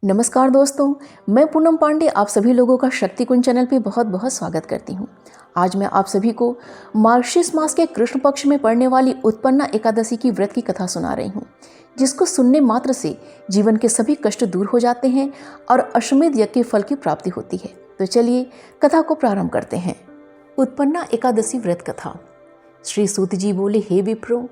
नमस्कार दोस्तों, मैं पूनम पांडे आप सभी लोगों का शक्ति कुंज चैनल पे बहुत बहुत स्वागत करती हूँ। आज मैं आप सभी को मार्गशीर्ष मास के कृष्ण पक्ष में पड़ने वाली उत्पन्ना एकादशी की व्रत की कथा सुना रही हूँ, जिसको सुनने मात्र से जीवन के सभी कष्ट दूर हो जाते हैं और अश्वमेध यज्ञ के फल की प्राप्ति होती है। तो चलिए कथा को प्रारंभ करते हैं। उत्पन्ना एकादशी व्रत कथा। श्री सूत जी बोले, हे विप्रो,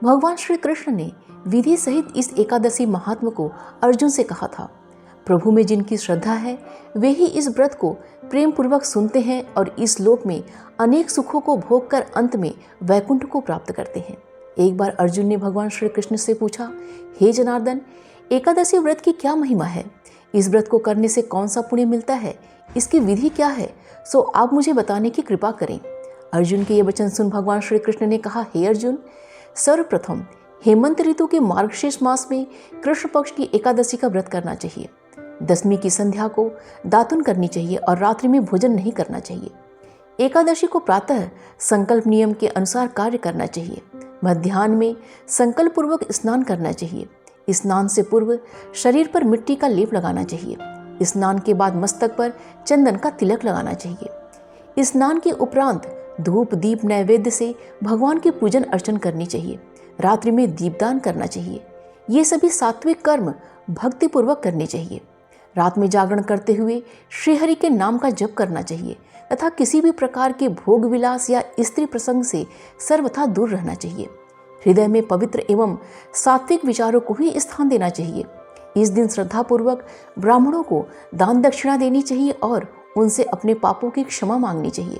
भगवान श्री कृष्ण ने विधि सहित इस एकादशी महात्म को अर्जुन से कहा था। प्रभु में जिनकी श्रद्धा है वे ही इस व्रत को प्रेम पूर्वक सुनते हैं और इस लोक में अनेक सुखों को भोग कर अंत में वैकुंठ को प्राप्त करते हैं। एक बार अर्जुन ने भगवान श्री कृष्ण से पूछा, हे जनार्दन, एकादशी व्रत की क्या महिमा है? इस व्रत को करने से कौन सा पुण्य मिलता है? इसकी विधि क्या है? सो आप मुझे बताने की कृपा करें। अर्जुन के ये वचन सुन भगवान श्री कृष्ण ने कहा, हे अर्जुन, सर्वप्रथम हेमंत ऋतु के मार्गशीर्ष मास में कृष्ण पक्ष की एकादशी का व्रत करना चाहिए। दशमी की संध्या को दातुन करनी चाहिए और रात्रि में भोजन नहीं करना चाहिए। एकादशी को प्रातः संकल्प नियम के अनुसार कार्य करना चाहिए। मध्याह्न में संकल्प पूर्वक स्नान करना चाहिए। स्नान से पूर्व शरीर पर मिट्टी का लेप लगाना चाहिए। स्नान के बाद मस्तक पर चंदन का तिलक लगाना चाहिए। स्नान के उपरांत धूप दीप नैवेद्य से भगवान की पूजन अर्चन करनी चाहिए। रात्रि में दीपदान करना चाहिए। ये सभी सात्विक कर्म भक्ति पूर्वक करने चाहिए। रात में जागरण करते हुए श्रीहरि के नाम का जप करना चाहिए तथा किसी भी प्रकार के भोग विलास या स्त्री प्रसंग से सर्वथा दूर रहना चाहिए। हृदय में पवित्र एवं सात्विक विचारों को ही स्थान देना चाहिए। इस दिन श्रद्धापूर्वक ब्राह्मणों को दान दक्षिणा देनी चाहिए और उनसे अपने पापों की क्षमा मांगनी चाहिए।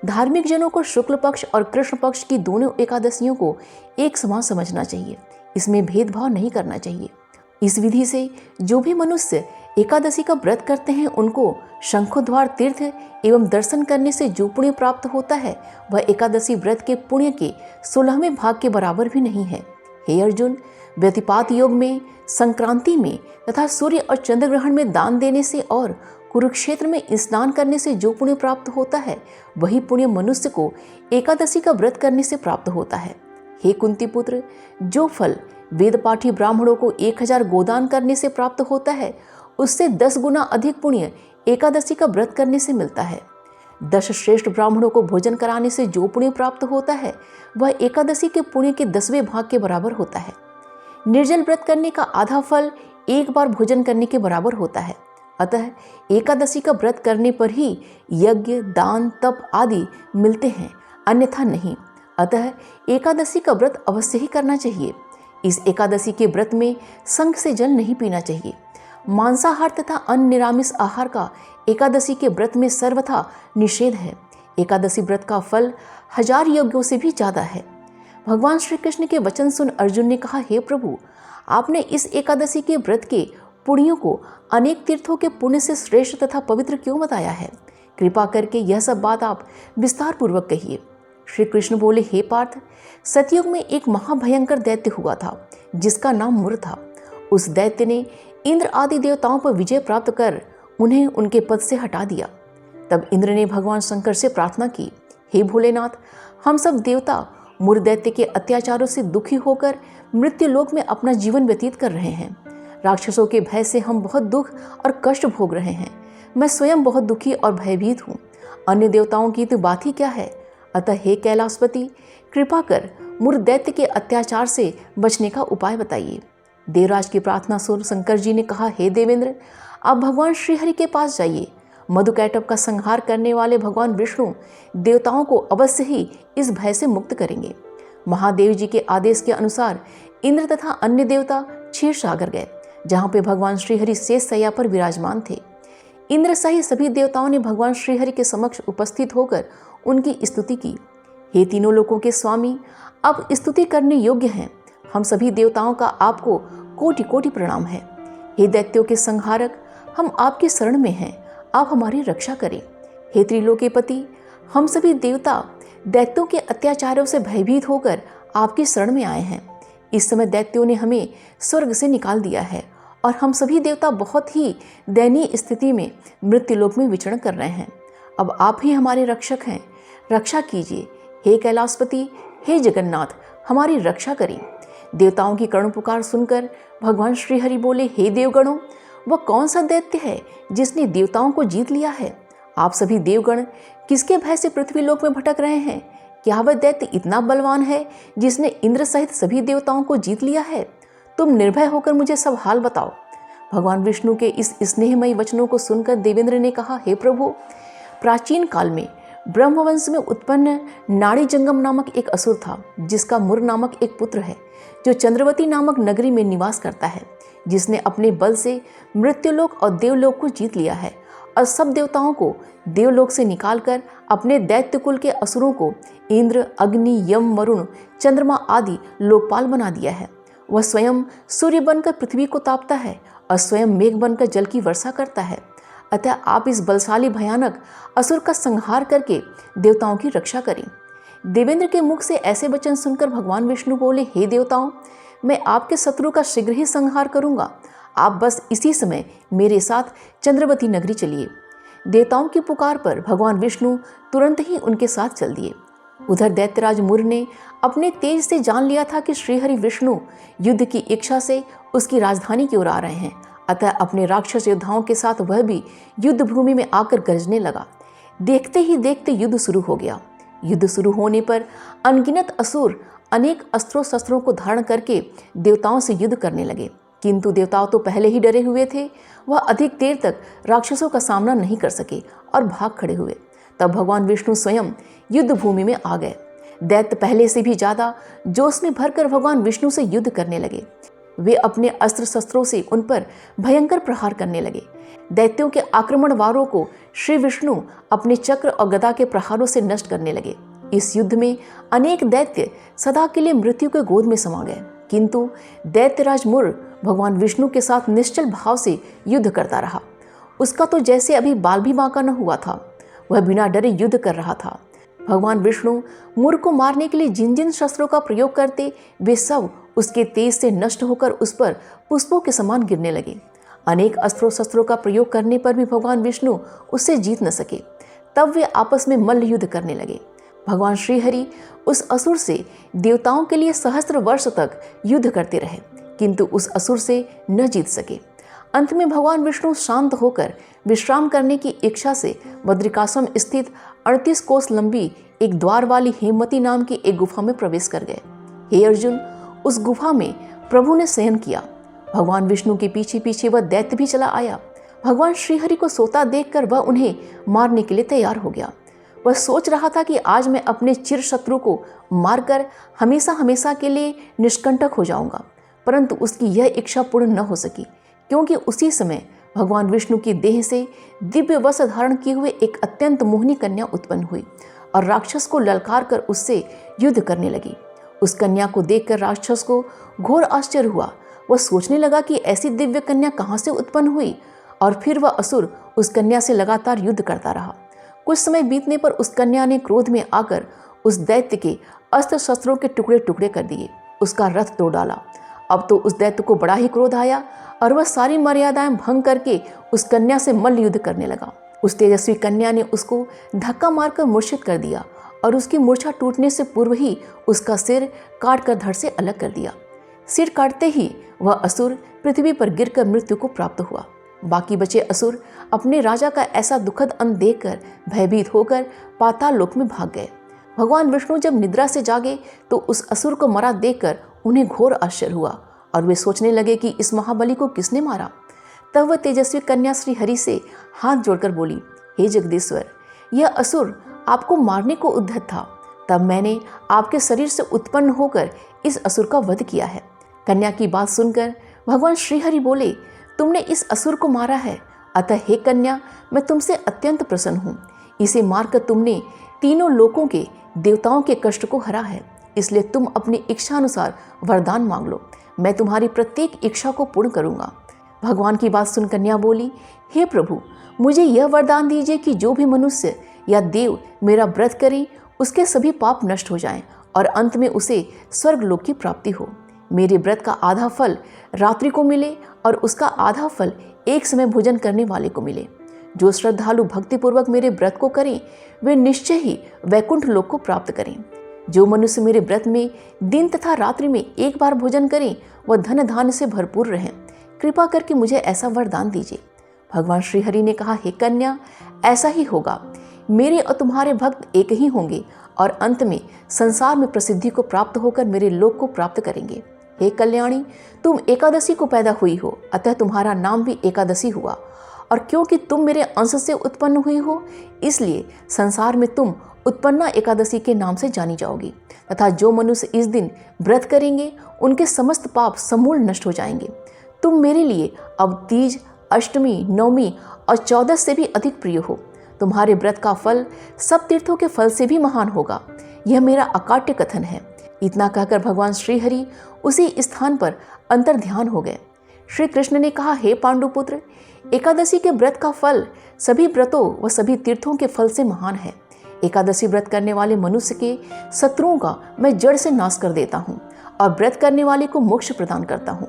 धार्मिक जनों को शुक्ल पक्ष और कृष्ण पक्ष की दोनों एकादशियों को एक समान समझना चाहिए। इसमें भेदभाव नहीं करना चाहिए। इस विधि से जो भी मनुष्य एकादशी का व्रत करते हैं उनको शंखोद्वार तीर्थ एवं दर्शन करने से जो पुण्य प्राप्त होता है वह एकादशी व्रत के पुण्य के 16वें भाग के बराबर भी नहीं है। हे अर्जुन, व्यतिपात योग में, संक्रांति में तथा सूर्य और चंद्र ग्रहण में दान देने से और कुरुक्षेत्र में स्नान करने से जो पुण्य प्राप्त होता है वही पुण्य मनुष्य को एकादशी का व्रत करने से प्राप्त होता है। हे कुंती पुत्र, जो फल वेद पाठी ब्राह्मणों को 1000 गोदान करने से प्राप्त होता है उससे 10 गुना अधिक पुण्य एकादशी का व्रत करने से मिलता है। 10 श्रेष्ठ ब्राह्मणों को भोजन कराने से जो पुण्य प्राप्त होता है वह एकादशी के पुण्य के 10वें भाग के बराबर होता है। निर्जल व्रत करने का आधा फल एक बार भोजन करने के बराबर होता है। अतः एकादशी का व्रत करने पर ही यज्ञ, दान, तप आदि मिलते हैं, अन्यथा नहीं। अतः एकादशी का व्रत अवश्य ही करना चाहिए। इस एकादशी के व्रत में शंख से जल नहीं पीना चाहिए। मांसाहार तथा अन्य निरामिष आहार का एकादशी के व्रत में सर्वथा निषेध है। एकादशी व्रत का फल 1000 यज्ञों से भी ज्यादा है। भगवान श्री कृष्ण के वचन सुन अर्जुन ने कहा, हे प्रभु, आपने इस एकादशी के व्रत के पुण्यों को अनेक तीर्थों के पुण्य से श्रेष्ठ तथा पवित्र क्यों बताया है? कृपा करके यह सब बात आप विस्तार पूर्वक कहिए। श्री कृष्ण बोले, हे पार्थ, सतयुग में एक महाभयंकर दैत्य हुआ था जिसका नाम मुर था। उस दैत्य ने इंद्र आदि देवताओं पर विजय प्राप्त कर उन्हें उनके पद से हटा दिया। तब इंद्र ने भगवान शंकर से प्रार्थना की, हे भोलेनाथ, हम सब देवता मुर दैत्य के अत्याचारों से दुखी होकर मृत्यु लोक में अपना जीवन व्यतीत कर रहे हैं। राक्षसों के भय से हम बहुत दुख और कष्ट भोग रहे हैं। मैं स्वयं बहुत दुखी और भयभीत हूँ। अन्य देवताओं की तो बात ही क्या है। अतः हे कैलाशपति, कृपा कर मुर दैत्य के अत्याचार से बचने का उपाय बताइए। देवराज की प्रार्थना सुन शंकर जी ने कहा, हे देवेंद्र, आप भगवान श्रीहरि के पास जाइए। मधुकैटभ का संहार करने वाले भगवान विष्णु देवताओं को अवश्य ही इस भय से मुक्त करेंगे। महादेव जी के आदेश के अनुसार इंद्र तथा अन्य देवता क्षीर सागर गए, जहाँ पे भगवान श्रीहरि शेष शैया पर विराजमान थे। इंद्र सहित सभी देवताओं ने भगवान श्रीहरि के समक्ष उपस्थित होकर उनकी स्तुति की। हे तीनों लोकों के स्वामी, आप स्तुति करने योग्य हैं। हम सभी देवताओं का आपको कोटि कोटि प्रणाम है। हे दैत्यों के संहारक, हम आपकी शरण में हैं, आप हमारी रक्षा करें। हे त्रिलोकीपति, हम सभी देवता दैत्यों के अत्याचारों से भयभीत होकर आपकी शरण में आए हैं। इस समय दैत्यों ने हमें स्वर्ग से निकाल दिया है और हम सभी देवता बहुत ही दयनीय स्थिति में मृत्युलोक में विचरण कर रहे हैं। अब आप ही हमारे रक्षक हैं, रक्षा कीजिए। हे कैलाशपति, हे जगन्नाथ, हमारी रक्षा करें। देवताओं की करुण पुकार सुनकर भगवान श्रीहरि बोले, हे देवगणों, वह कौन सा दैत्य है जिसने देवताओं को जीत लिया है? आप सभी देवगण किसके भय से पृथ्वीलोक में भटक रहे हैं? क्या वह दैत्य इतना बलवान है जिसने इंद्र सहित सभी देवताओं को जीत लिया है? तुम निर्भय होकर मुझे सब हाल बताओ। भगवान विष्णु के इस स्नेहमयी वचनों को सुनकर देवेंद्र ने कहा, हे प्रभु, प्राचीन काल में ब्रह्मवंश में उत्पन्न नाड़ी जंगम नामक एक असुर था, जिसका मुर नामक एक पुत्र है, जो चंद्रवती नामक नगरी में निवास करता है, जिसने अपने बल से मृत्युलोक और देवलोक को जीत लिया है और सब देवताओं को देवलोक से निकालकर अपने दैत्य कुल के असुरों को इंद्र, अग्नि, यम, वरुण, चंद्रमा आदि लोकपाल बना दिया है। वह स्वयं सूर्य बनकर पृथ्वी को तापता है और स्वयं मेघ बनकर जल की वर्षा करता है। अतः आप इस बलशाली भयानक असुर का संहार करके देवताओं की रक्षा करें। देवेंद्र के मुख से ऐसे वचन सुनकर भगवान विष्णु बोले, हे देवताओं, मैं आपके शत्रु का शीघ्र ही संहार करूंगा। आप बस इसी समय मेरे साथ चंद्रवती नगरी चलिए। देवताओं की पुकार पर भगवान विष्णु तुरंत ही उनके साथ चल दिए। उधर दैत्यराज मुर ने अपने तेज से जान लिया था कि श्रीहरि विष्णु युद्ध की इच्छा से उसकी राजधानी की ओर आ रहे हैं। अतः अपने राक्षस योद्धाओं के साथ वह भी युद्ध भूमि में आकर गरजने लगा। देखते ही देखते युद्ध शुरू हो गया। युद्ध शुरू होने पर अनगिनत असुर अनेक अस्त्रों शस्त्रों को धारण करके देवताओं से युद्ध करने लगे, किंतु देवताओं तो पहले ही डरे हुए थे। वह अधिक देर तक राक्षसों का सामना नहीं कर सके और भाग खड़े हुए। तब भगवान विष्णु स्वयं युद्ध भूमि में आ गए। दैत्य पहले से भी ज्यादा जोश में भरकर भगवान विष्णु से युद्ध करने लगे। वे अपने अस्त्र शस्त्रों से उन पर भयंकर प्रहार करने लगे। दैत्यों के आक्रमण वारों को श्री विष्णु अपने चक्र और गदा के प्रहारों से नष्ट करने लगे। इस युद्ध में अनेक दैत्य सदा के लिए मृत्यु के गोद में समा गए, किंतु दैत्यराज मुर भगवान विष्णु के साथ निश्चल भाव से युद्ध करता रहा। उसका तो जैसे अभी बाल भी बांका न हुआ था। वह बिना डरे युद्ध कर रहा था। भगवान विष्णु मुर को मारने के लिए जिन जिन शस्त्रों का प्रयोग करते, वे सब उसके तेज से नष्ट होकर उस पर पुष्पों के समान गिरने लगे। अनेक अस्त्रों शस्त्रों का प्रयोग करने पर भी भगवान विष्णु उससे जीत न सके। तब वे आपस में मल्ल युद्ध करने लगे। भगवान श्रीहरि उस असुर से देवताओं के लिए सहस्त्र वर्ष तक युद्ध करते रहे, किंतु उस असुर से न जीत सके। अंत में भगवान विष्णु शांत होकर विश्राम करने की इच्छा से बद्रिकाश्रम स्थित 38 कोस लंबी एक द्वार वाली हेमवती नाम की एक गुफा में प्रवेश कर गए। हे अर्जुन, उस गुफा में प्रभु ने शयन किया। भगवान विष्णु के पीछे पीछे वह दैत्य भी चला आया। भगवान श्रीहरि को सोता देखकर वह उन्हें मारने के लिए तैयार हो गया। वह सोच रहा था कि आज मैं अपने चिर शत्रु को मारकर हमेशा हमेशा के लिए निष्कंटक हो जाऊंगा, परंतु उसकी यह इच्छा पूर्ण न हो सकी, क्योंकि उसी समय भगवान विष्णु की देह से दिव्य वस्त्र धारण किए हुए एक अत्यंत मोहिनी कन्या उत्पन्न हुई और राक्षस को ललकार कर उससे युद्ध करने लगी। उस कन्या को देखकर राक्षस को घोर आश्चर्य हुआ। वह सोचने लगा कि ऐसी दिव्य कन्या कहाँ से उत्पन्न हुई, और फिर वह असुर उस कन्या से लगातार युद्ध करता रहा। कुछ समय बीतने पर उस कन्या ने क्रोध में आकर उस दैत्य के अस्त्र शस्त्रों के टुकड़े टुकड़े कर दिए, उसका रथ तोड़ डाला। अब तो उस दैत्य को बड़ा ही क्रोध आया और वह सारी मर्यादाएं भंग करके उस कन्या से मल्ल युद्ध करने लगा। उस तेजस्वी कन्या ने उसको धक्का मारकर मूर्छित कर दिया और उसकी मूर्छा टूटने से पूर्व ही उसका सिर काट कर धड़ से अलग कर दिया। सिर काटते ही वह असुर पृथ्वी पर गिरकर मृत्यु को प्राप्त हुआ। बाकी बचे असुर अपने राजा का ऐसा दुखद अंत देखकर भयभीत होकर पाताल लोक में भाग गए। भगवान विष्णु जब निद्रा से जागे तो उस असुर को मरा देखकर उन्हें घोर आश्चर्य हुआ और वे सोचने लगे कि इस महाबली को किसने मारा। तब वह तेजस्वी कन्या श्री हरि से हाथ जोड़कर बोली, हे जगदीश्वर, यह असुर आपको मारने को उद्धत था, तब मैंने आपके शरीर से उत्पन्न होकर इस असुर का वध किया है। कन्या की बात सुनकर भगवान श्रीहरि बोले, तुमने इस असुर को मारा है, अतः हे कन्या, मैं तुमसे अत्यंत प्रसन्न हूँ। इसे मारकर तुमने तीनों लोकों के देवताओं के कष्ट को हरा है, इसलिए तुम अपनी इच्छा अनुसार वरदान मांग लो, मैं तुम्हारी प्रत्येक इच्छा को पूर्ण करूँगा। भगवान की बात सुन कन्या बोली, हे प्रभु, मुझे यह वरदान दीजिए कि जो भी मनुष्य या देव मेरा व्रत करे उसके सभी पाप नष्ट हो जाएं और अंत में उसे स्वर्ग लोक की प्राप्ति हो। मेरे व्रत का आधा फल रात्रि को मिले और उसका आधा फल एक समय भोजन करने वाले को मिले। जो श्रद्धालु भक्तिपूर्वक मेरे व्रत को करें वे निश्चय ही वैकुंठ लोक को प्राप्त करें। जो मनुष्य मेरे व्रत में दिन तथा रात्रि में एक बार भोजन करें वह धन धान्य से भरपूर रहें, कृपा करके मुझे ऐसा वरदान दीजिए। भगवान श्रीहरि ने कहा, हे कन्या, ऐसा ही होगा। मेरे और तुम्हारे भक्त एक ही होंगे और अंत में संसार में प्रसिद्धि को प्राप्त होकर मेरे लोक को प्राप्त करेंगे। हे कल्याणी, तुम एकादशी को पैदा हुई हो, अतः तुम्हारा नाम भी एकादशी हुआ। और क्योंकि तुम मेरे अंश से उत्पन्न हुई हो, इसलिए संसार में तुम उत्पन्ना एकादशी के नाम से जानी जाओगी। तथा जो मनुष्य इस दिन व्रत करेंगे, उनके समस्त पाप समूल नष्ट हो जाएंगे। तुम मेरे लिए अब तीज, अष्टमी, नवमी और 14 से भी अधिक प्रिय हो। तुम्हारे व्रत का फल सब तीर्थों के फल से भी महान होगा। यह मेरा अकाट्य कथन है। इतना कहकर भगवान श्रीहरि उसी स्थान पर अंतर ध्यान हो गए। श्री कृष्ण ने कहा, हे पांडुपुत्र, एकादशी के व्रत का फल सभी व्रतों व सभी तीर्थों के फल से महान है। एकादशी व्रत करने वाले मनुष्य के शत्रुओं का मैं जड़ से नाश कर देता हूँ और व्रत करने वाले को मोक्ष प्रदान करता हूँ।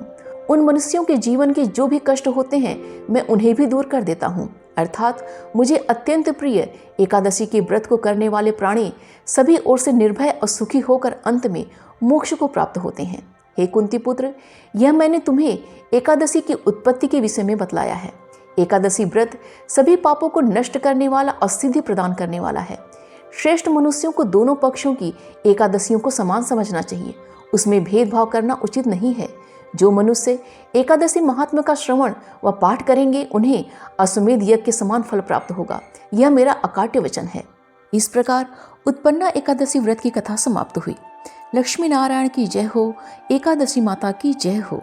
उन मनुष्यों के जीवन के जो भी कष्ट होते हैं, मैं उन्हें भी दूर कर देता हूँ। अर्थात मुझे अत्यंत प्रिय एकादशी के व्रत को करने वाले प्राणी सभी ओर से निर्भय और सुखी होकर अंत में मोक्ष को प्राप्त होते हैं। हे कुंती पुत्र, यह मैंने तुम्हें एकादशी की उत्पत्ति के विषय में बतलाया है। एकादशी व्रत सभी पापों को नष्ट करने वाला और सिद्धि प्रदान करने वाला है। श्रेष्ठ मनुष्यों को दोनों पक्षों की एकादशियों को समान समझना चाहिए, उसमें भेदभाव करना उचित नहीं है। जो मनुष्य एकादशी महात्म्य का श्रवण व पाठ करेंगे, उन्हें अश्वमेध यज्ञ के समान फल प्राप्त होगा। यह मेरा अकाट्य वचन है। इस प्रकार उत्पन्ना एकादशी व्रत की कथा समाप्त हुई। लक्ष्मी नारायण की जय हो। एकादशी माता की जय हो।